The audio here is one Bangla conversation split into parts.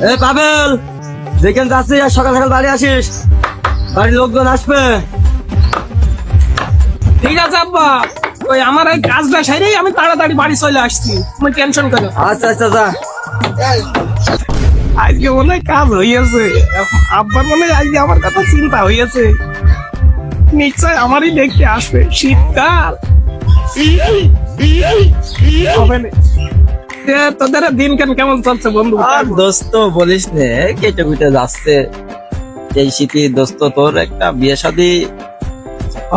এ পাবেল, যেখানে যাচ্ছিস আর সকাল সকাল বাড়ি আসিস, বাড়ির লোকজন আসবে। ঠিক আছে আব্বা, ওই আমার এই কাজটা সেরেই আমি তাড়াতাড়ি বাড়ি চলে আসছি, তুমি টেনশন করো। আচ্ছা আচ্ছা যা। আজকে মনে হয় কাজ হইয়াছে, আব্বার মনে হয় আজকে আমার কথা চিন্তা হইয়াছে, নিশ্চয় আমারই দেখতে আসবে। শীতকাল হবে না। তোদের দিন কেমন চলছে বন্ধু? আর দোস্ত বলিস নে, কেটে কুটে যাচ্ছে এই শীতে। দোস্ত তোর একটা বিয়ে শাদী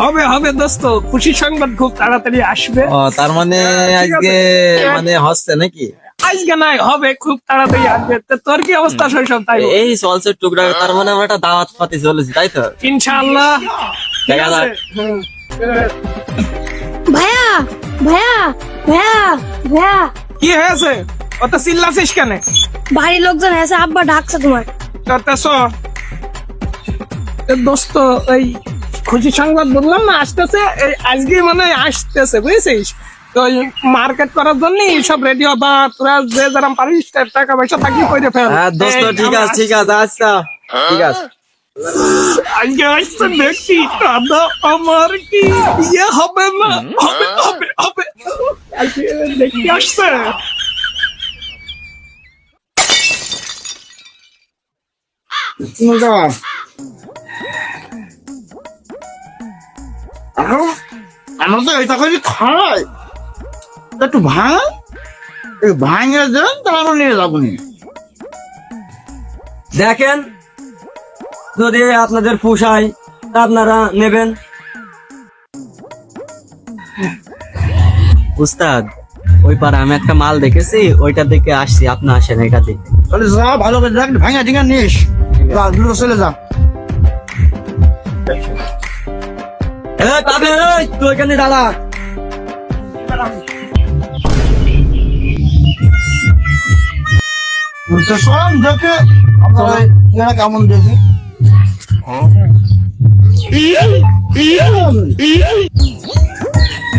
হবে হবে দোস্ত, খুশি সংবাদ খুব তাড়াতাড়ি আসবে। তার মানে ঠিক আজকে আছে। মানে হচ্ছে নাকি? আজকে নাই, হবে খুব তাড়াতাড়ি আসবে। তো তোর কি অবস্থা শৈশব? তাই বল। এই চলছে টুকরা। তার মানে আমরা একটা দাওয়াত পাতি চলেছি, তাই তো? ইনশাআল্লাহ ঠিক দেখা আছে। যাক। ভাইয়া ভাইয়া ভাইয়া ভাইয়া, কি হয়েছে? অত চিল্লাছিস কেন? বাড়ির লোকজন এসে আব্বা ডাকছে তোমার। দোস্ত এই খুশি সংবাদ বললাম না আসতেছে, এই আজকে মানে আসতেছে, বুঝেছিস? তো মার্কেট করার জন্য সব রেডি হবা, তোরা যে যারা পারিস টাকা পয়সা থাকি করে ফেল। হ্যাঁ দোস্ত, এই, ঠিক আছে ঠিক আছে। আচ্ছা ঠিক আছে। আজকে আসছে দেখছি, দাদা আমার কি বিয়ে হবে না? হবে হবে হবে, আজকে দেখতে আসছে। আমরা তো এটা করে খাই, একটু ভাঙে দেন, তারপর নিয়ে যাবো নি। দেখেন, যদি আপনাদের পোষায় তা আপনারা নেবেন। উস্তাদ, ওই পার আমি একটা মাল দেখেছি, ওইটা দেখে আসছি। আপনি আসেন এটা দেখে। তাহলে যা, ভালো করে দেখ, ভাঙা টিঙা নিস, দ্রুত চলে যা। পাবে তুই ওইখানে দাঁড়া। শোন দেখে এরা কেমন দেখে।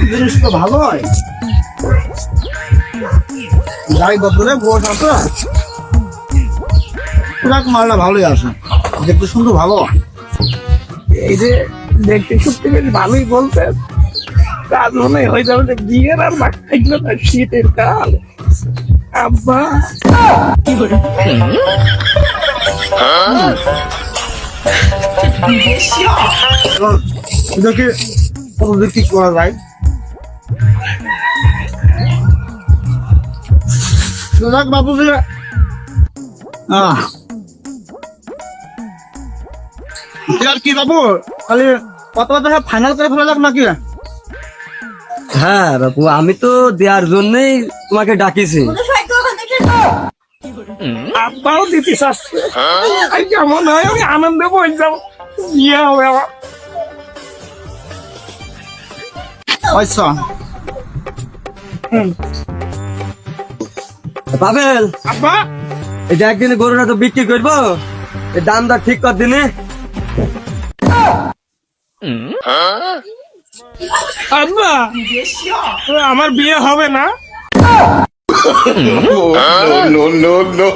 জিনিস তো ভালো হয়, যাই বদলে বস আছে, মালটা ভালোই আছে, দেখতে শুনতে ভালো। এই যে দেখতে সত্যি বেশ ভালোই বলতে, কাজ মনে হয় হয়ে যাবে যে বিয়ের আর বাকি থাকলো না, শীতের কাল। আব্বা দেখে কতদিন কি করা যায়। দেখ বাবু যে আর কি বাবু, খালি কত কথা ফাইনাল করে ফেলা যাক নাকি? হ্যাঁ বাবু, আমি তো দেওয়ার জন্যই তোমাকে ডাকিছি। আব্বাও দিতে চাচ্ছে, কেমন হয় আমি আনন্দে বই যাবো, বিয়ে হবে আমার। আচ্ছা পাবেল, আব্বা এই যে একদিনে গরুটা তো বিক্রি করবো, এই দামটা ঠিক কর দিনে। আব্বা আমার বিয়ে হবে না? no, no, no.